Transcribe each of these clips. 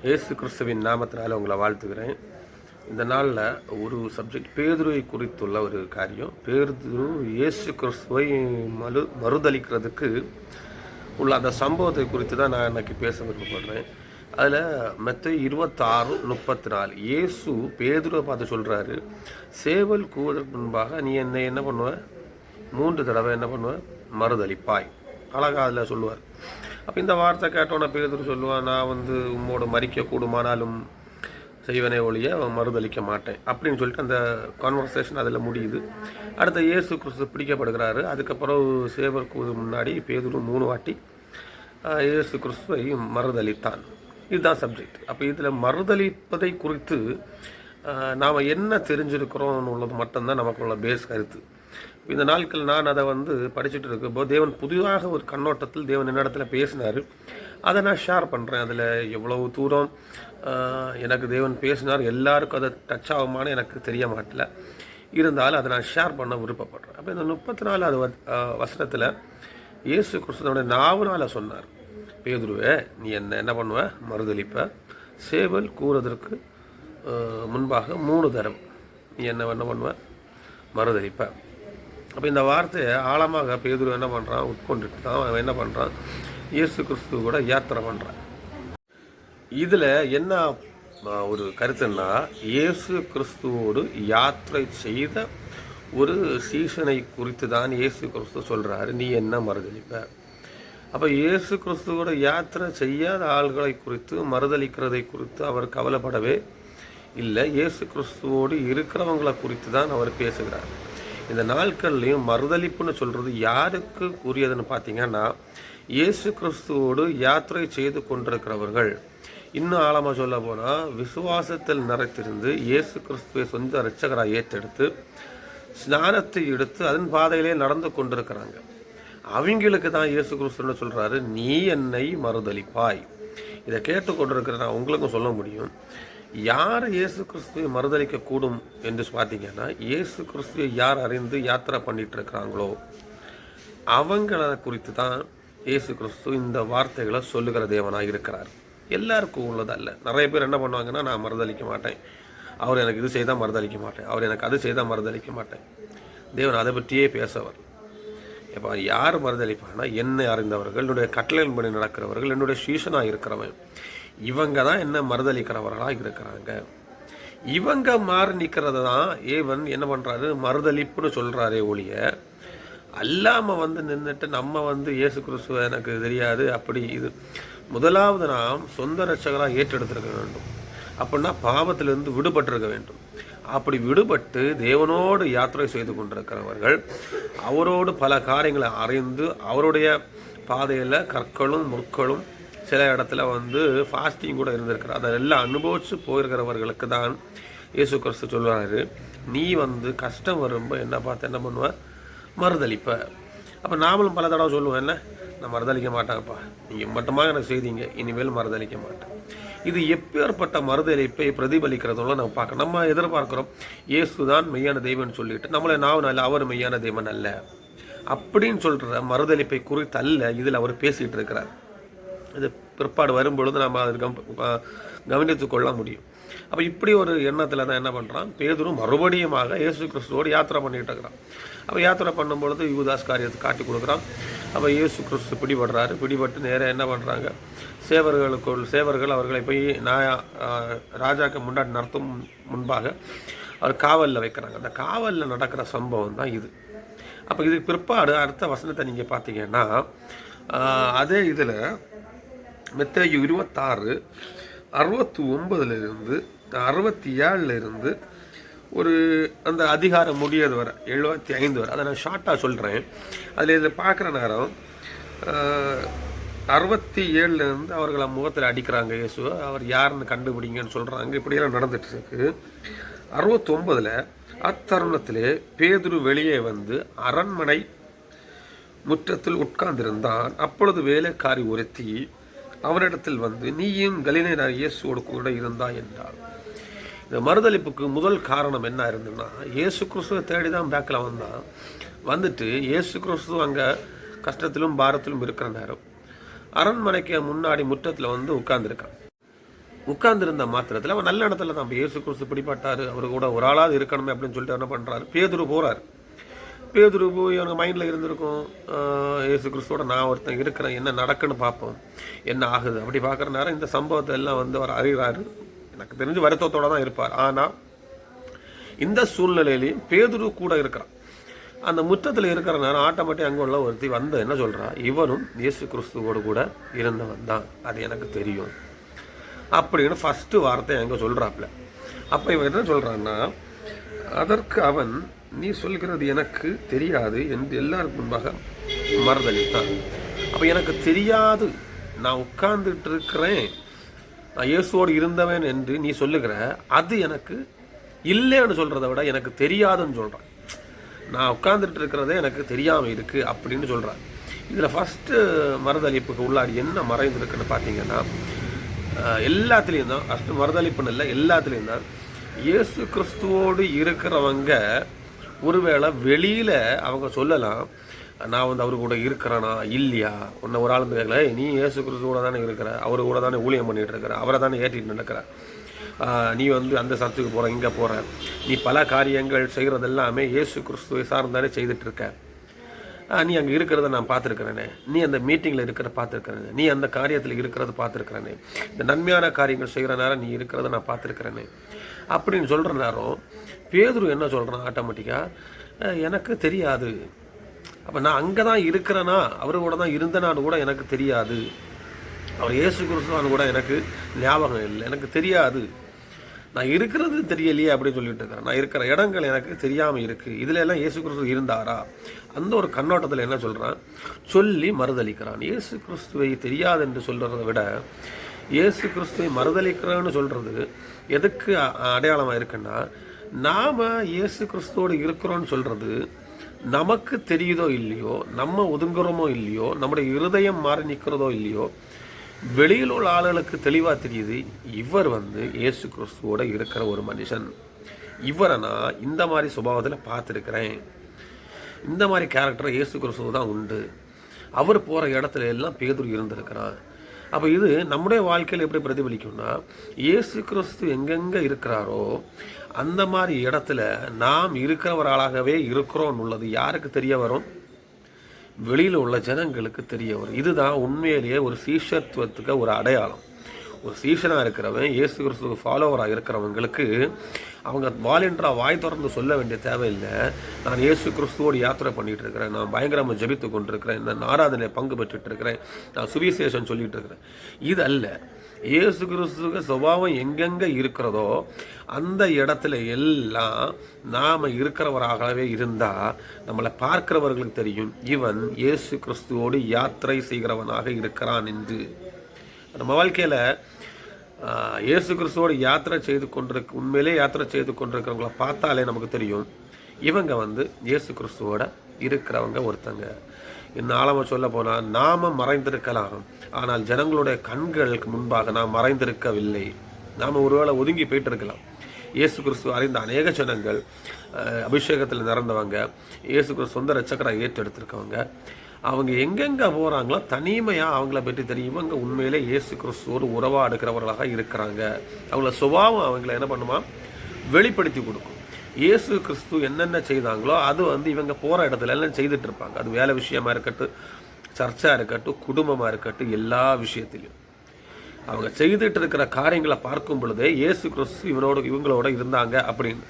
இயேசு கிறிஸ்துவின் நாமத்தினால் உங்களை வாழ்த்துக்கிறேன். இந்த நாளில் ஒரு சப்ஜெக்ட் பேதுருவை குறித்துள்ள ஒரு காரியம். பேதுரு இயேசு கிறிஸ்துவை மறுதளிக்கிறதுக்கு உள்ள அந்த சம்பவத்தை குறித்து தான் நான் இன்னைக்கு பேச விருப்பப்படுறேன். அதில் மத்தேயு 26:34 இயேசு பேதுருவை பார்த்து சொல்கிறாரு, சேவல் கூவதற்கு முன்பாக நீ என்ன பண்ணுவ? 3 தடவை என்ன பண்ணுவ? மறுதளிப்பாய். அழகாக அதில் சொல்லுவார். அப்போ இந்த வார்த்தை கேட்டோன்னே பேதுரு சொல்லுவான், நான் உம்மோடு மறிக்க கூடுமானாலும் செய்வனே ஒழிய மறுதளிக்க மாட்டேன் அப்படின்னு சொல்லிட்டு அந்த கான்வர்சேஷன் அதில் முடியுது. அடுத்த இயேசு கிறிஸ்து பிடிக்கப்படுகிறாரு. அதுக்கப்புறம் சேவருக்கு முன்னாடி பேதுரு 3 வாட்டி இயேசு கிறிஸ்துவை மறுதளித்தான். இதுதான் சப்ஜெக்ட். அப்போ இதில் மறுதளிப்பதை குறித்து நாம் என்ன தெரிஞ்சிருக்கிறோம்னு உள்ளது மட்டும்தான் நமக்குள்ள பேஸ் கருத்து. இந்த நாட்கள் நான் அதை படிச்சுட்டு இருக்கும்போது தேவன் புதிதாக ஒரு கண்ணோட்டத்தில் தேவன் என்னிடத்துல பேசினார். அதை நான் ஷேர் பண்ணுறேன். அதில் எவ்வளவு தூரம் எனக்கு தேவன் பேசினார், எல்லாருக்கும் அதை டச் ஆகுமான்னு எனக்கு தெரிய மாட்டல. இருந்தாலும் அதை நான் ஷேர் பண்ண விருப்பப்படுறேன். அப்போ இந்த 34வது வசனத்தில் இயேசு கிறிஸ்துவோட நாவுனால் சொன்னார், பேதுருவே நீ என்ன பண்ணுவ? மறுதளிப்ப. சேவல் கூறுவதற்கு முன்பாக 3 தரம் நீ என்ன பண்ணுவ? மறுதளிப்ப. அப்போ இந்த வார்த்தையை ஆழமாக பேதுரு என்ன பண்ணுறான்? உட்கொண்டுட்டு தான் அவன் என்ன பண்ணுறான்? இயேசு கிறிஸ்துவ கூட யாத்திரை பண்ணுறான். இதில் என்ன ஒரு கருத்துன்னா, இயேசு கிறிஸ்துவோடு யாத்திரை செய்த ஒரு சீசனை குறித்து தான் இயேசு கிறிஸ்து சொல்கிறாரு, நீ என்ன மறுதளிப்ப. அப்போ இயேசு கிறிஸ்துவோட யாத்திரை செய்யாத ஆள்களை குறித்து மறுதளிக்கிறதை குறித்து அவர் கவலைப்படவே இல்லை. இயேசு கிறிஸ்துவோடு இருக்கிறவங்களை குறித்து தான் அவர் பேசுகிறார். இந்த நாட்கள்லையும் மறுதளிப்புன்னு சொல்கிறது யாருக்கு கூறியதுன்னு பார்த்தீங்கன்னா, இயேசு கிறிஸ்துவோடு யாத்திரை செய்து கொண்டிருக்கிறவர்கள். இன்னும் ஆழமாக சொல்ல போனால், விசுவாசத்தில் நிறைத்திருந்து இயேசு கிறிஸ்துவை சொந்த இரட்சகராக ஏற்றெடுத்து ஸ்நானத்தை எடுத்து அதன் பாதையிலே நடந்து கொண்டிருக்கிறாங்க. அவங்களுக்கு தான் இயேசு கிறிஸ்துன்னு சொல்கிறாரு, நீ என்னை மறுதளிப்பாய். இதை கேட்டுக்கொண்டிருக்கிற நான் உங்களுக்கும் சொல்ல முடியும், யார் இயேசு கிறிஸ்துவை மறுதளிக்க கூடும் என்று பார்த்தீங்கன்னா, இயேசு கிறிஸ்துவை யார் அறிந்து யாத்திரை பண்ணிட்டு இருக்கிறாங்களோ அவங்கள குறித்து தான் இயேசு கிறிஸ்து இந்த வார்த்தைகளை சொல்லுகிற தேவனாக இருக்கிறார். எல்லாருக்கும் உள்ளதல்ல. நிறைய பேர் என்ன பண்ணுவாங்கன்னா, நான் மறுதளிக்க மாட்டேன், அவர் எனக்கு இது செய்தால் மறுதளிக்க மாட்டேன், அவர் எனக்கு அது செய்தால் மறுதளிக்க மாட்டேன். தேவன் அதை பற்றியே பேசவர். இப்போ யார் மறுதளிப்பான்னா, என்னை அறிந்தவர்கள், என்னுடைய கட்டளையின்படி நடக்கிறவர்கள், என்னுடைய சீசனாக இருக்கிறவன், இவங்க தான் என்ன மறுதளிக்கிறவர்களாக இருக்கிறாங்க. இவங்க மாறி நிற்கிறத தான் ஏவன் என்ன பண்ணுறாரு? மறுதளிப்புன்னு சொல்கிறாரே ஒழிய அல்லாமல் நின்றுட்டு நம்ம இயேசு கிறிஸ்துவ எனக்கு தெரியாது அப்படி. இது முதலாவது நாம் சொந்த ரட்சகராக ஏற்றெடுத்திருக்க வேண்டும். அப்படின்னா பாவத்திலிருந்து விடுபட்டிருக்க வேண்டும். அப்படி விடுபட்டு தேவனோடு யாத்திரை செய்து கொண்டிருக்கிறவர்கள், அவரோடு பல காரியங்களை அறிந்து அவருடைய பாதையில் கற்களும் முற்களும் சில இடத்துல ஃபாஸ்டிங் கூட இருந்திருக்கிறார், அதெல்லாம் அனுபவித்து போயிருக்கிறவர்களுக்கு தான் இயேசு கிறிஸ்து சொல்கிறாரு, நீ கஷ்டம் வரும்போது என்ன பார்த்து என்ன பண்ணுவ? மறுதளிப்ப. அப்போ நாமளும் பல தடவை சொல்லுவோம், என்ன நான் மறுதளிக்க மாட்டேன்ப்பா, நீங்கள் மட்டுமாக எனக்கு செய்தீங்க, இனிமேல் மறுதளிக்க மாட்டேன். இது எப்பேற்பட்ட மறுதளிப்பை பிரதிபலிக்கிறதோட நம்ம பார்க்க நம்ம எதிர்பார்க்குறோம், இயேசு தான் மெய்யான தெய்வம்னு சொல்லிட்டு நம்மளை நாவும் அல்ல, அவர் மெய்யான தெய்வன் அல்ல அப்படின்னு சொல்கிற மறுதளிப்பை குறித்து அல்ல இதில் அவர் பேசிகிட்டு இருக்கிறார். இது பிற்பாடு வரும்பொழுது நம்ம அது கவனித்து கொள்ள முடியும். அப்போ இப்படி ஒரு எண்ணத்தில் தான் என்ன பண்ணுறான் பேதுரு மறுபடியுமாக இயேசு கிறிஸ்துவோடு யாத்திரை பண்ணிகிட்டு இருக்கிறான். அப்போ யாத்திரை பண்ணும்பொழுது யூதாஸ் காரியத்தை காட்டி கொடுக்குறான். அப்போ இயேசு கிறிஸ்து பிடிபடுறாரு. பிடிபட்டு நேராக என்ன பண்ணுறாங்க? சேவர்கள் அவர்களை போய் ராஜாக்கு முன்னாடி நடத்தும் முன்பாக அவர் காவலில் வைக்கிறாங்க. அந்த காவலில் நடக்கிற சம்பவம் தான் இது. அப்போ இதுக்கு பிற்பாடு அடுத்த வசனத்தை நீங்கள் பார்த்தீங்கன்னா, அதே இதில் மத்தேயு 26:69 67 ஒரு அந்த அதிகாரம் முடியாது வரை 75 வரை, அதை நான் ஷார்ட்டாக சொல்கிறேன். அதில் இதில் பார்க்குற நேரம் 67 அவர்களை முகத்தில் அடிக்கிறாங்க இயேசுவை. அவர் யாருன்னு கண்டுபிடிங்கன்னு சொல்கிறாங்க. இப்படியெல்லாம் நடந்துட்டு இருக்கு. 69 அத்தருணத்திலே பேதுரு வெளியே அரண்மனை முற்றத்தில் உட்கார்ந்திருந்தான். அப்பொழுது வேலைக்காரி ஒருத்தி அவனிடத்தில் நீயும் கலிலேயனாகிய இயேசுவோடு கூட இருந்தாய் என்றாள். இந்த மறுதளிப்புக்கு முதல் காரணம் என்ன இருந்ததுன்னா, இயேசு கிறிஸ்துவை தேடி தான் பேக்கில் வந்துட்டு இயேசு கிறிஸ்து அங்கே கஷ்டத்திலும் பாரத்திலும் இருக்கிற நேரம் அரண்மனைக்கு முன்னாடி முற்றத்தில் உட்கார்ந்துருக்கான். உட்கார்ந்துருந்த மாத்திரத்தில் அவன் நல்ல இடத்துல தான் இயேசு கிறிஸ்து பிடிப்பட்டார், அவர் கூட ஒரு ஆளாவது இருக்கணுமே அப்படின்னு சொல்லிட்டு என்ன பண்ணுறாரு, பேதுரு போகிறார். பேதுரு போய் அவனுக்கு மைண்டில் இருந்திருக்கும், இயேசு கிறிஸ்துவோட நான் ஒருத்தன் இருக்கிறேன், என்ன நடக்குன்னு பார்ப்போம், என்ன ஆகுது அப்படி பார்க்குற நேரம் இந்த சம்பவத்தை எல்லாம் வந்து அவர் அறிகிறாரு. எனக்கு தெரிஞ்சு வருத்தத்தோடு தான் இருப்பார். ஆனால் இந்த சூழ்நிலையிலையும் பேதுரு கூட இருக்கிறான். அந்த முற்றத்தில் இருக்கிற நேரம் ஆட்டோமேட்டிக் அங்கே உள்ள ஒருத்தி வந்து என்ன சொல்கிறா, இவனும் இயேசு கிறிஸ்துவோடு கூட இருந்தவன் தான், அது எனக்கு தெரியும் அப்படின்னு ஃபஸ்ட்டு வார்த்தை அங்கே சொல்கிறாப்புல. அப்போ இவன் என்ன சொல்கிறான்னா, அதற்கு அவன், நீ சொல்கிறது எனக்கு தெரியாது என்று எல்லாருக்கும் முன்பாக மறுதளித்தான். அப்போ எனக்கு தெரியாது, நான் உட்கார்ந்துட்டு இருக்கிறேன், நான் இயேசுவோடு இருந்தவன் என்று நீ சொல்லுகிற, அது எனக்கு இல்லைன்னு சொல்கிறத விட எனக்கு தெரியாதுன்னு சொல்கிறான். நான் உட்கார்ந்துட்டு இருக்கிறதே எனக்கு தெரியாமல் இருக்குது அப்படின்னு சொல்கிறான். இதில் ஃபஸ்ட்டு மறுதளிப்புக்கு உள்ளாடி என்ன மறைந்திருக்குன்னு பார்த்தீங்கன்னா, எல்லாத்துலேயும் தான், ஃபஸ்ட்டு மறுதளிப்புன்னு இல்லை, எல்லாத்துலேயும் தான் இயேசு கிறிஸ்துவோடு இருக்கிறவங்க ஒருவேளை வெளியில் அவங்க சொல்லலாம், நான் வந்து அவரு கூட இருக்கிறேனா இல்லையா, உன்னை ஒரு ஆள் கேட்கல, நீ இயேசு கிறிஸ்துவோட தானே இருக்கிற, அவரு கூட தானே ஊழியம் பண்ணிகிட்டு இருக்கிற, அவரை தானே ஏற்றிட்டு நடக்கிற, நீ வந்து அந்த சர்ச்சுக்கு போகிற, இங்கே போகிற, நீ பல காரியங்கள் செய்கிறது எல்லாமே இயேசு கிறிஸ்துவை சார்ந்தாலே செய்துட்ருக்க, நீ அங்கே இருக்கிறத நான் பார்த்துருக்கிறேனே, நீ அந்த மீட்டிங்கில் இருக்கிறத பார்த்துருக்கிறேனே, நீ அந்த காரியத்தில் இருக்கிறத பார்த்துருக்கிறேனே, இந்த நன்மையான காரியங்கள் செய்கிற நேரம் நீ இருக்கிறத நான் பார்த்துருக்கிறேனே அப்படின்னு சொல்கிற நேரம் பேதுரு என்ன சொல்கிறான், ஆட்டோமேட்டிக்காக எனக்கு தெரியாது. அப்போ நான் அங்கே தான் இருக்கிறேன்னா, அவரு கூட தான் இருந்தேனான்னு கூட எனக்கு தெரியாது, அவர் இயேசு கிறிஸ்துவான்னு கூட எனக்கு ஞாபகம் இல்லை, எனக்கு தெரியாது, நான் இருக்கிறது தெரியலையே அப்படின்னு சொல்லிட்டு இருக்கிறேன், நான் இருக்கிற இடங்கள் எனக்கு தெரியாமல் இருக்குது, இதில் எல்லாம் இயேசு கிறிஸ்து இருந்தாரா அந்த ஒரு கண்ணோட்டத்தில் என்ன சொல்கிறான், சொல்லி மறுதளிக்கிறான். இயேசு கிறிஸ்துவை தெரியாது என்று சொல்கிறத விட இயேசு கிறிஸ்துவை மறுதளிக்கிறான்னு சொல்கிறது எதுக்கு அடையாளமாக இருக்குன்னா, நாம் இயேசு கிறிஸ்துவோடு இருக்கிறோன்னு சொல்கிறது நமக்கு தெரியுதோ இல்லையோ, நம்ம ஒதுங்குறோமோ இல்லையோ, நம்முடைய இருதயம் மாறி நிற்கிறதோ இல்லையோ, வெளியில் உள்ள ஆளுகளுக்கு தெளிவாக தெரியுது, இவர் வந்து இயேசு கிறிஸ்துவோட இருக்கிற ஒரு மனுஷன், இவரை நான் இந்த மாதிரி சுபாவத்தில் பார்த்துருக்கிறேன், இந்த மாதிரி கேரக்டர் இயேசு கிறிஸ்துவ தான் உண்டு, அவர் போகிற இடத்துல எல்லாம் பேதுரு இருந்திருக்கிறான். அப்போ இது நம்முடைய வாழ்க்கையில் எப்படி பிரதிபலிக்கும்னா, இயேசு கிறிஸ்து எங்கெங்கே இருக்கிறாரோ அந்த மாதிரி இடத்துல நாம் இருக்கிறவர்களாகவே இருக்கிறோம் உள்ளது யாருக்கு தெரிய வரும், வெளியில் உள்ள ஜனங்களுக்கு தெரிய வரும். இதுதான் உண்மையிலேயே ஒரு சீஷத்துவத்துக்கு ஒரு அடையாளம். ஒரு சீஷனாக இருக்கிறவன், இயேசு கிறிஸ்துவுக்கு ஃபாலோவராக இருக்கிறவங்களுக்கு அவங்க வாலண்டியராக வாய் திறந்து சொல்ல வேண்டிய தேவையில்லை, நான் இயேசு கிறிஸ்துவோடு யாத்திரை பண்ணிகிட்டு இருக்கிறேன், நான் பயங்கரமாக ஜெபித்து கொண்டிருக்கிறேன், நான் ஆராதனை பங்கு பெற்றுட்டு இருக்கிறேன், நான் சுவிசேஷம் சொல்லிட்டு இருக்கிறேன். இது அல்ல, இயேசு கிறிஸ்துவுக்கு சுபாவம் எங்கெங்கே இருக்கிறதோ அந்த இடத்துல எல்லாம் நாம் இருக்கிறவராகவே இருந்தால் நம்மளை பார்க்கிறவர்களுக்கு தெரியும், இவன் இயேசு கிறிஸ்துவோடு யாத்திரை செய்கிறவனாக இருக்கிறான் என்று. நம்ம வாழ்க்கையில் இயேசு கிறிஸ்துவோடு யாத்திரை செய்து உண்மையிலே யாத்திரை செய்து கொண்டிருக்கிறவங்கள பார்த்தாலே நமக்கு தெரியும், இவங்க வந்து இயேசு கிறிஸ்துவோட இருக்கிறவங்க ஒருத்தங்க. இன்னும் ஆழமாக சொல்ல போனால், நாம் மறைந்திருக்கலாம், ஆனால் ஜனங்களுடைய கண்களுக்கு முன்பாக நாம் மறைந்திருக்கவில்லை. நாம் ஒருவேளை ஒதுங்கி போயிட்டு இருக்கலாம். இயேசு கிறிஸ்து அறிந்த அநேக ஜனங்கள், அபிஷேகத்தில் நிறந்தவங்க, இயேசு கிறிஸ்து சொந்த ரட்சகராக ஏற்றெடுத்திருக்கவங்க, அவங்க எங்கெங்கே போகிறாங்களோ தனிமையாக அவங்கள பற்றி தெரியும், இவங்க உண்மையிலே இயேசு கிறிஸ்துவோடு உறவாடுகிறவர்களாக இருக்கிறாங்க. அவங்கள சுபாவம் அவங்கள என்ன பண்ணுமா, வெளிப்படுத்தி கொடுக்கும். இயேசு கிறிஸ்து என்னென்ன செய்தாங்களோ அது வந்து இவங்க போகிற இடத்துல எல்லாம் செய்துட்டு இருப்பாங்க. அது வேலை விஷயமா இருக்கட்டும், சர்ச்சாக இருக்கட்டும், குடும்பமாக இருக்கட்டும், எல்லா விஷயத்திலையும் அவங்க செய்துட்டு இருக்கிற காரியங்களை பார்க்கும் பொழுதே இயேசு கிறிஸ்து இவங்களோட இருந்தாங்க அப்படின்னு.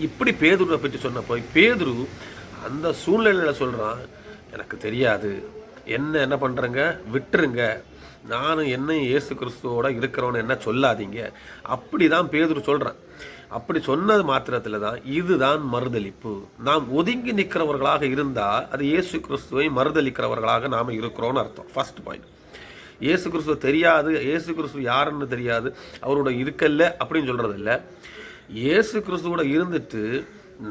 இப்படி பேதுருவை பற்றி சொன்னப்போ பேதுரு அந்த சூழ்நிலையில் சொல்கிறான், எனக்கு தெரியாது, என்ன பண்ணுறேங்க, விட்டுருங்க, நானும் என்னையும் இயேசு கிறிஸ்துவோட இருக்கிறவன்னு என்ன சொல்லாதீங்க, அப்படி தான் பேதுரு சொல்கிறேன். அப்படி சொன்னது மாத்திரத்தில் தான் இதுதான் மறுதளிப்பு. நாம் ஒதுங்கி நிற்கிறவர்களாக இருந்தால் அது இயேசு கிறிஸ்துவை மறுதளிக்கிறவர்களாக நாம் இருக்கிறோன்னு அர்த்தம். ஃபர்ஸ்ட் பாயிண்ட், இயேசு கிறிஸ்துவ தெரியாது, இயேசு கிறிஸ்து யாருன்னு தெரியாது, அவரோட இருக்கல்ல அப்படின்னு சொல்கிறது இல்லை. இயேசு கிறிஸ்துவோட இருந்துட்டு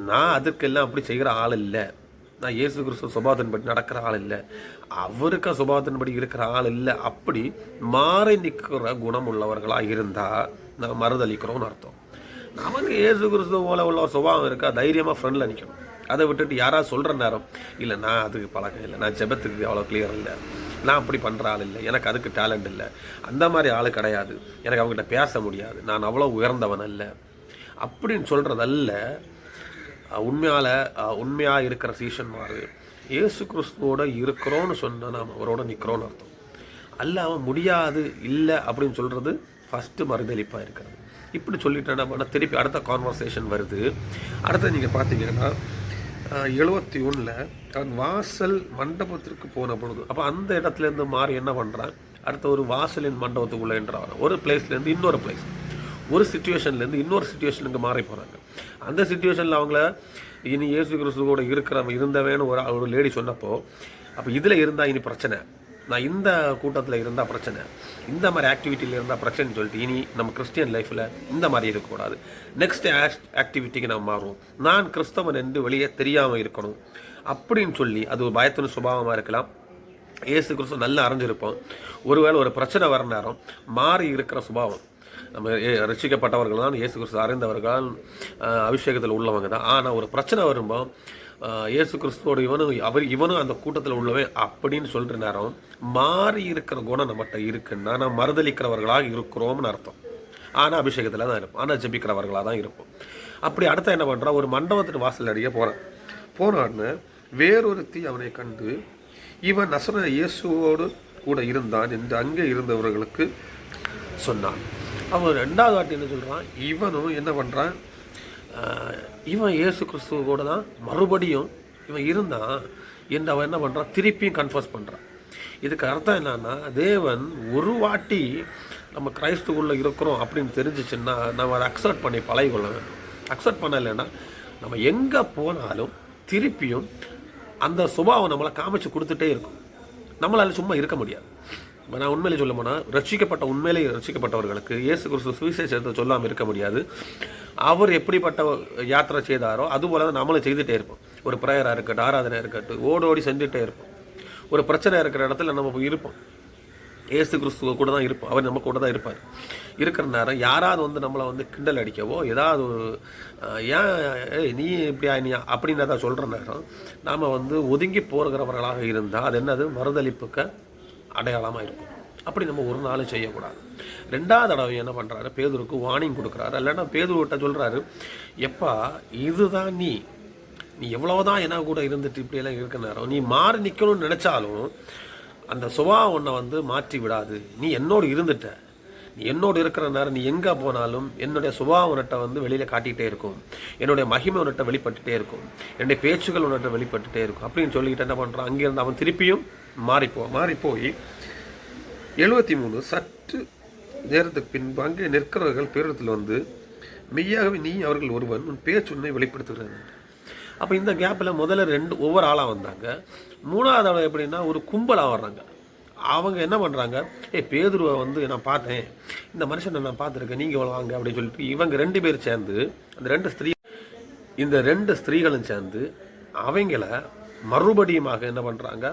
நான் அதற்கெல்லாம் அப்படி செய்கிற ஆள் இல்லை, நான் இயேசு கிறிஸ்துவ சுபாவத்தின்படி நடக்கிற ஆள் இல்லை, அவருக்கு சுபாவத்தின்படி இருக்கிற ஆள் இல்லை, அப்படி மாறி நிற்கிற குணம் உள்ளவர்களாக இருந்தால் நான் மறுதளிக்கிறோன்னு அர்த்தம். நமக்கு இயேசு கிறிஸ்துவ போல உள்ள ஒரு சுபாவம் இருக்கா, தைரியமாக ஃப்ரெண்டில் நிற்கணும். அதை விட்டுட்டு யாராவது சொல்கிற நேரம், இல்லை நான் அதுக்கு பழக்கம் இல்லை, நான் ஜெபத்துக்கு அவ்வளோ கிளியர் இல்லை, நான் அப்படி பண்ணுற ஆள் இல்லை, எனக்கு அதுக்கு டேலண்ட் இல்லை, அந்த மாதிரி ஆள் கிடையாது, எனக்கு அவங்ககிட்ட பேச முடியாது, நான் அவ்வளோ உயர்ந்தவன் அல்ல அப்படின்னு சொல்கிறதல்ல. உண்மையாக இருக்கிற சீஷன்மார் இயேசு கிறிஸ்துவோட இருக்கிறோன்னு சொன்னால் நாம் அவரோட நிற்கிறோன்னு அர்த்தம். அல்ல அவன் முடியாது இல்லை அப்படின்னு சொல்கிறது ஃபஸ்ட்டு மறுதளிப்பாக இருக்கிறது. இப்படி சொல்லிட்டேன்னா திருப்பி அடுத்த கான்வர்சேஷன் வருது. அடுத்த நீங்கள் பார்த்தீங்கன்னா 71 அவன் வாசல் மண்டபத்திற்கு போன பொழுது, அப்போ அந்த இடத்துலேருந்து மாறி என்ன பண்ணுறான், அடுத்த ஒரு வாசலின் மண்டபத்துக்குள்ளே என்றான். ஒரு பிளேஸ்லேருந்து இன்னொரு பிளேஸ், ஒரு சிச்சுவேஷன்லேருந்து இன்னொரு சிச்சுவேஷனுக்கு மாறி போகிறாங்க. அந்த சிச்சுவேஷனில் அவங்கள இனி இயேசு கிறிஸ்து கூட இருந்தவேன்னு ஒரு லேடி சொன்னப்போ, அப்போ இதில் இருந்தால் இனி பிரச்சனை, நான் இந்த கூட்டத்தில் இருந்தால் பிரச்சனை, இந்த மாதிரி ஆக்டிவிட்டியில் இருந்தால் பிரச்சனைன்னு சொல்லிட்டு இனி நம்ம கிறிஸ்டியன் லைஃப்பில் இந்த மாதிரி இருக்கக்கூடாது, நெக்ஸ்ட் ஆக்டிவிட்டிக்கு நம்ம மாறுவோம், நான் கிறிஸ்தவன் என்று வெளியே தெரியாமல் இருக்கணும் அப்படின்னு சொல்லி, அது ஒரு பயத்தின் சுபாவமாக இருக்கலாம். இயேசு கிறிஸ்து நல்லா அறிஞ்சிருப்போம். ஒருவேளை ஒரு பிரச்சனை வர நேரம் மாறி இருக்கிற சுபாவம், நம்ம ரசிக்கப்பட்டவர்கள் தான், இயேசு கிறிஸ்து அறிந்தவர்கள், அபிஷேகத்தில் உள்ளவங்க தான். ஆனால் ஒரு பிரச்சனை வரும்போது இயேசு கிறிஸ்துவோட இவனும் அந்த கூட்டத்தில் உள்ளவன் அப்படின்னு சொல்கிற நேரம் மாறி இருக்கிற குணம் நம்மகிட்ட இருக்குன்னா நான் மறுதளிக்கிறவர்களாக இருக்கிறோம்னு அர்த்தம். ஆனால் அபிஷேகத்தில் தான் இருப்போம், ஆனால் ஜெபிக்கிறவர்களாக தான் இருப்போம். அப்படி அடுத்த என்ன பண்ணுறான், ஒரு மண்டபத்தின் வாசல் அடியே போனான்னு வேறொருத்தி அவனை கண்டு இவன் நசரேய இயேசுவோடு கூட இருந்தான் என்று அங்கே இருந்தவர்களுக்கு சொன்னான். அவன் ரெண்டாவது வாட்டி என்ன சொல்கிறான், இவனும் என்ன பண்ணுறான், இவன் இயேசு கிறிஸ்துவ கூட தான் மறுபடியும் இவன் இருந்தான் என்று அவன் என்ன பண்ணுறான், திருப்பியும் கன்ஃபர்ஸ் பண்ணுறான். இதுக்கு அர்த்தம் என்னன்னா, தேவன் ஒரு வாட்டி நம்ம கிறிஸ்துவுக்குள்ளே இருக்கிறோம் அப்படின்னு தெரிஞ்சிச்சுன்னா நம்ம அதை அக்செப்ட் பண்ணி பழகிக்கொள்ள வேண்டும். அக்செப்ட் பண்ணலைன்னா நம்ம எங்கே போனாலும் திருப்பியும் அந்த சுபாவம் நம்மளை காமிச்சு கொடுத்துட்டே இருக்கும், நம்மளால் சும்மா இருக்க முடியாது. நான் உண்மையிலே சொல்ல போனால் உண்மையிலே ரட்சிக்கப்பட்டவர்களுக்கு இயேசு கிறிஸ்து சுவிசேஷத்தை சொல்லாமல் இருக்க முடியாது. அவர் எப்படிப்பட்ட யாத்திரை செய்தாரோ அதுபோல தான் நம்மளும் செய்துகிட்டே இருப்போம். ஒரு ப்ரேயராக இருக்கட்டும், ஆராதனை இருக்கட்டும், ஓடோடி செஞ்சுட்டே இருப்போம். ஒரு பிரச்சனை இருக்கிற இடத்துல நம்ம இருப்போம், இயேசு கிறிஸ்துவ கூட தான் இருப்போம், அவர் நம்ம கூட தான் இருப்பார். இருக்கிற நேரம் யாராவது நம்மளை கிண்டல் அடிக்கவோ ஏதாவது ஏன் நீ இப்படியா நீ அப்படின்னு தான் சொல்கிற நேரம் நாம் ஒதுங்கி போகிறவர்களாக இருந்தால் அது என்னது, மறுதளிப்புக்கு அடையாளமாக இருக்கும். அப்படி நம்ம ஒரு நாளும் செய்யக்கூடாது. ரெண்டாவது தடவை என்ன பண்ணுறாரு, பேதுருக்கு வார்னிங் கொடுக்குறாரு. இல்லைன்னா பேதுருக்கிட்ட சொல்கிறாரு, எப்பா இதுதான் நீ எவ்வளவுதான் என்ன கூட இருந்துட்டு இப்படியெல்லாம் இருக்க நேரம் நீ மாறி நிற்கணும்னு நினச்சாலும் அந்த சுபாவம் உன்னை மாற்றி விடாது. நீ என்னோடு இருந்துட்ட, நீ என்னோடு இருக்கிற நேரம் நீ எங்கே போனாலும் என்னுடைய சுபாவம் உன்னிட்ட வெளியில் காட்டிகிட்டே இருக்கும், என்னுடைய மகிமை உன்னிட்ட வெளிப்பட்டுட்டே இருக்கும், என்னுடைய பேச்சுகள் உன்னிட்ட வெளிப்பட்டுட்டே இருக்கும் அப்படின்னு சொல்லிக்கிட்டு என்ன பண்ணுறான், அங்கேருந்து அவன் திருப்பியும் மாறிப்போய் 73 சற்று நேரத்துக்கு பின்பு அங்கே நிற்கிறவர்கள் பேரத்தில் மெய்யாகவே நீ அவர்கள் ஒருவன் உன் பேச்சு உன்னை வெளிப்படுத்துகிறது. அப்போ இந்த கேப்பில் முதல்ல ஒவ்வொரு ஆளாக வந்தாங்க. மூணாவது ஆள் எப்படின்னா ஒரு கும்பலாக வர்றாங்க. அவங்க என்ன பண்ணுறாங்க, பேதுருவை நான் பார்த்தேன், இந்த மனுஷனை நான் பார்த்துருக்கேன், நீங்கள் வாங்க அப்படின்னு சொல்லிட்டு இவங்க 2 பேர் சேர்ந்து இந்த ரெண்டு ஸ்திரீகளும் சேர்ந்து அவங்கள மறுபடியுமாக என்ன பண்ணுறாங்க,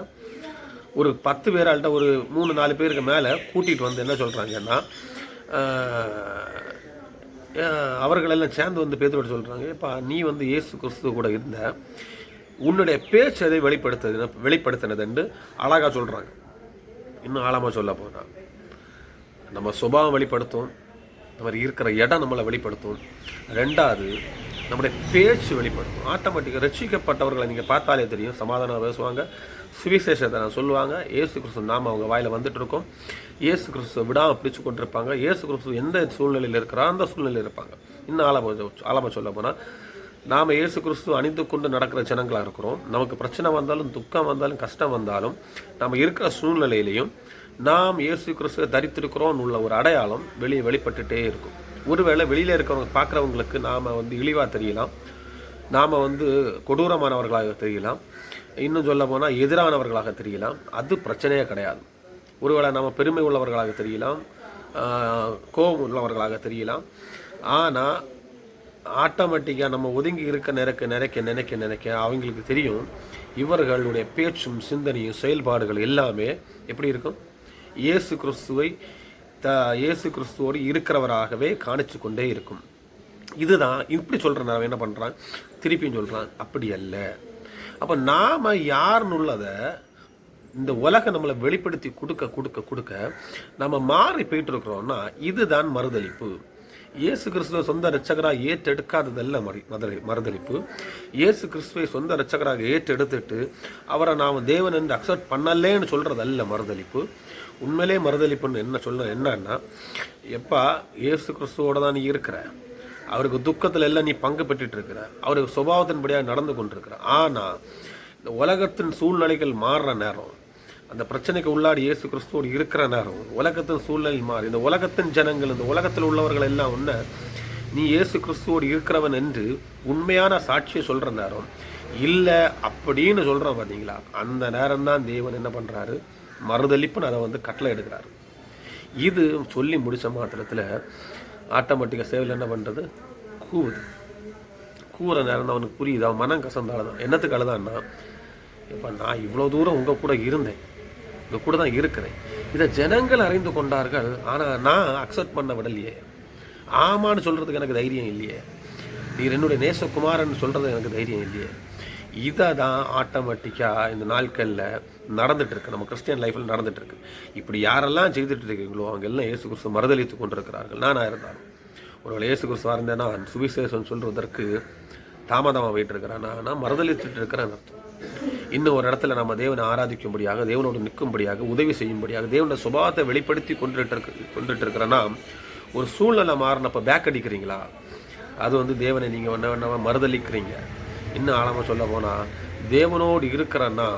ஒரு 10 பேரால்கிட்ட ஒரு 3-4 பேருக்கு மேலே கூட்டிகிட்டு என்ன சொல்கிறாங்கன்னா, அவர்களெல்லாம் சேர்ந்து பேதுருவோட சொல்கிறாங்க, இப்போ நீ இயேசு கிறிஸ்துவ கூட இருந்த உன்னுடைய பேச்சதை வெளிப்படுத்தினதுன்னு அழகாக சொல்கிறாங்க. இன்னும் ஆழமாக சொல்ல போனால் நம்ம சுபாவம் வெளிப்படுத்தும், நம்ம இருக்கிற இடம் நம்மளை வெளிப்படுத்தும். ரெண்டாவது நம்முடைய பேச்சு வெளிப்படுத்தும். ஆட்டோமேட்டிக்காக ரட்சிக்கப்பட்டவர்களை நீங்கள் பார்த்தாலே தெரியும், சமாதானம் பேசுவாங்க, சுவிசேஷத்தை நான் சொல்லுவாங்க, இயேசு கிறிஸ்து நாம அவங்க வாயில் வந்துட்டுருக்கோம், இயேசு கிறிஸ்துவ விடாமல் பிடிச்சு கொண்டிருப்பாங்க, இயேசு கிறிஸ்து எந்த சூழ்நிலையில் இருக்கிறாரோ அந்த சூழ்நிலையில் இருப்பாங்க. இன்னும் ஆழமாக சொல்ல போனால் நாம் இயேசு கிறிஸ்து அணிந்து கொண்டு நடக்கிற ஜனங்களாக இருக்கிறோம். நமக்கு பிரச்சனை வந்தாலும், துக்கம் வந்தாலும், கஷ்டம் வந்தாலும், நம்ம இருக்கிற சூழ்நிலையிலையும் நாம் இயேசு கிறிஸ்துவை தரித்திருக்கிறோம் உள்ள ஒரு அடையாளம் வெளிப்பட்டுட்டே இருக்கும். ஒருவேளை வெளியில் இருக்கிறவங்க பார்க்குறவங்களுக்கு நாம் இழிவாக தெரியலாம், நாம் கொடூரமானவர்களாக தெரியலாம், இன்னும் சொல்ல போனால் எதிரானவர்களாக தெரியலாம். அது பிரச்சனையே கிடையாது. ஒருவேளை நாம் பெருமை உள்ளவர்களாக தெரியலாம், கோபம் உள்ளவர்களாக தெரியலாம். ஆனால் ஆட்டோமேட்டிக்காக நம்ம ஒதுங்கி இருக்க நினைக்க அவங்களுக்கு தெரியும், இவர்களுடைய பேச்சும் சிந்தனையும் செயல்பாடுகள் எல்லாமே எப்படி இருக்கும், இயேசு கிறிஸ்துவோடு இருக்கிறவராகவே காணிச்சு கொண்டே இருக்கும். இதுதான் இப்படி சொல்கிற நான் என்ன பண்ணுறான், திருப்பியும் சொல்கிறான், அப்படி அல்ல. அப்போ நாம் யாருன்னு உள்ளதை இந்த உலகம் நம்மளை வெளிப்படுத்தி கொடுக்க கொடுக்க கொடுக்க நம்ம மாறி போயிட்டு இருக்கிறோம்னா இதுதான் மறுதளிப்பு. இயேசு கிறிஸ்துவை சொந்த இரட்சகராக ஏற்றெடுக்காததல்ல மறுதளிப்பு. இயேசு கிறிஸ்துவை சொந்த இரட்சகராக ஏற்றெடுத்துட்டு அவரை நாம் தேவன் என்று அக்செப்ட் பண்ணலேன்னு சொல்கிறதல்ல மறுதளிப்பு. உண்மையிலே மறுதளிப்புன்னு என்னன்னா, எப்பா இயேசு கிறிஸ்துவோட தான் நீ இருக்கிற, அவருக்கு துக்கத்தில் எல்லாம் நீ பங்கு பெற்றுட்டு இருக்கிற, அவருக்கு சுபாவத்தின்படியாக நடந்து கொண்டிருக்கிற. ஆனால் இந்த உலகத்தின் சூழ்நிலைகள் மாறுற நேரம், அந்த பிரச்சனைக்கு உள்ளாடி இயேசு கிறிஸ்துவோடு இருக்கிற நேரம், உலகத்தின் சூழ்நிலை மாறி இந்த உலகத்தின் ஜனங்கள், இந்த உலகத்தில் உள்ளவர்கள் எல்லாம் ஒன்று நீ இயேசு கிறிஸ்துவோடு இருக்கிறவன் என்று உண்மையான சாட்சியை சொல்கிற நேரம், இல்லை அப்படின்னு சொல்கிறோம் பார்த்தீங்களா, அந்த நேரம் தான் தேவன் என்ன பண்ணுறாரு, மறுதளிப்புன்னு அதை கட்டளை எடுக்கிறாரு. இது சொல்லி முடித்த மாத்திரத்தில் ஆட்டோமேட்டிக்காக சேவையில் என்ன பண்ணுறது, கூற நேரம் தான் அவனுக்கு புரியுது. அவன் மனம் கசந்தால தான். என்னத்துக்கு அழுதான்னா, இப்போ நான் இவ்வளோ தூரம் உங்கள் கூட இருந்தேன், உங்கள் கூட தான் இருக்கிறேன், இதை ஜனங்கள் அறிந்து கொண்டார்கள், ஆனால் நான் அக்செப்ட் பண்ண விடலையே, ஆமான்னு சொல்கிறதுக்கு எனக்கு தைரியம் இல்லையே, நீர் என்னுடைய நேசகுமாரன் சொல்கிறது எனக்கு தைரியம் இல்லையே. இதை தான் ஆட்டோமேட்டிக்காக இந்த நாட்களில் நடந்துகிட்ருக்கு, நம்ம கிறிஸ்டியன் லைஃப்பில் நடந்துகிட்ருக்கு. இப்படி யாரெல்லாம் செய்துட்டு இருக்கீங்களோ அவங்க எல்லாம் இயேசு கிறிஸ்து மறுதளித்து கொண்டிருக்கிறார்கள். நானாக இருந்தாலும் ஒருவேளை இயேசு கிறிஸ்துவாக இருந்தேன்னா சுவிசேஷம் சொல்வதற்கு தாமதமாக போயிட்டு இருக்கிறேன், நான் மறுதளித்துட்டு இருக்கிறேன்னு அர்த்தம். இன்னும் ஒரு இடத்துல நம்ம தேவனை ஆராதிக்கும்படியாக, தேவனோடு நிற்கும்படியாக, உதவி செய்யும்படியாக, தேவனோட சுபாவத்தை வெளிப்படுத்தி கொண்டுட்டு இருக்கிறேன்னா, ஒரு சூழ்நிலை மாறினப்போ பேக் அடிக்கிறீங்களா, அது தேவனை நீங்கள் என்ன மறுதளிக்கிறீங்க. இன்னும் ஆழமாக சொல்ல போனால், தேவனோடு இருக்கிறன்னா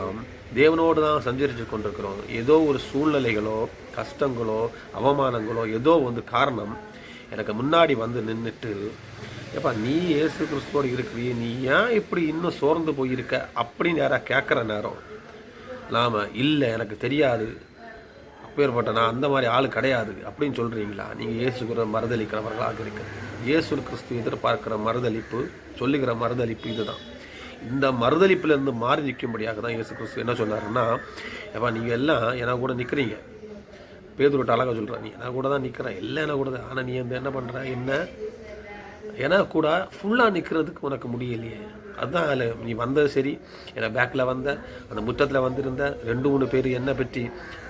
தேவனோடு தான் சஞ்சரித்து கொண்டிருக்கிறோம். ஏதோ ஒரு சூழ்நிலைகளோ கஷ்டங்களோ அவமானங்களோ ஏதோ காரணம் எனக்கு முன்னாடி நின்றுட்டு, ஏப்பா நீ இயேசு கிறிஸ்துவோடு இருக்கிறீ, நீ ஏன் இப்படி இன்னும் சோர்ந்து போயிருக்க அப்படின்னு யாராக கேட்குற நேரம், நாம் இல்லை எனக்கு தெரியாது, அப்பேற்பட்ட நான் அந்த மாதிரி ஆள் கிடையாது அப்படின்னு சொல்கிறீங்களா, நீங்கள் இயேசுகிற மறுதளிக்கிறவர்களாக இருக்கிறது. இயேசு கிறிஸ்து எதிர்பார்க்கிற மறுதளிப்பு, சொல்லுகிற மறுதளிப்பு இதுதான். இந்த மறுதளிப்பிலேருந்து மாறி நிற்கும்படியாக தான் இயேசு கிறிஸ்து என்ன சொன்னாருன்னா, ஏப்பா நீங்கள் எல்லாம் என கூட நிற்கிறீங்க, பேதுருட்ட அழகாக சொல்கிறேன், நீ என்ன கூட தான் நிற்கிறேன், எல்லாம் என்ன கூட தான், ஆனால் நீ என்ன பண்ணுற, என்ன ஏன்னா கூட ஃபுல்லாக நிற்கிறதுக்கு உனக்கு முடியலையே, அதுதான் அதில் நீ வந்தது சரி, ஏன்னா பேக்கில் வந்த அந்த முற்றத்தில் வந்திருந்த 2-3 பேர் என்னை பற்றி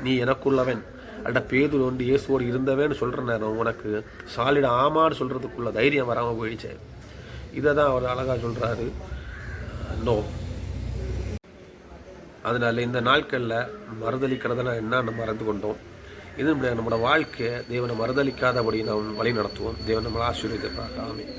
நீ எனக்குள்ளவன் அல்ல பேதுரு இயேசுவோடு இருந்தவேன்னு சொல்கிற நேரம் உனக்கு சாலிட ஆமான்னு சொல்கிறதுக்குள்ள தைரியம் வராமல் போயிடுச்சு. இதை தான் அவர் அழகாக சொல்கிறாரு. நோ, அதனால் இந்த நாட்களில் மறுதளிக்கிறதுனா என்னன்னு மறந்து கொண்டோம். இது நம்மளோட வாழ்க்கையை தேவனை மறுதளிக்காதபடி நாம் வழி நடத்துவோம். தேவன் நம்மளை ஆசீர்வதிப்பார். ஆமென்.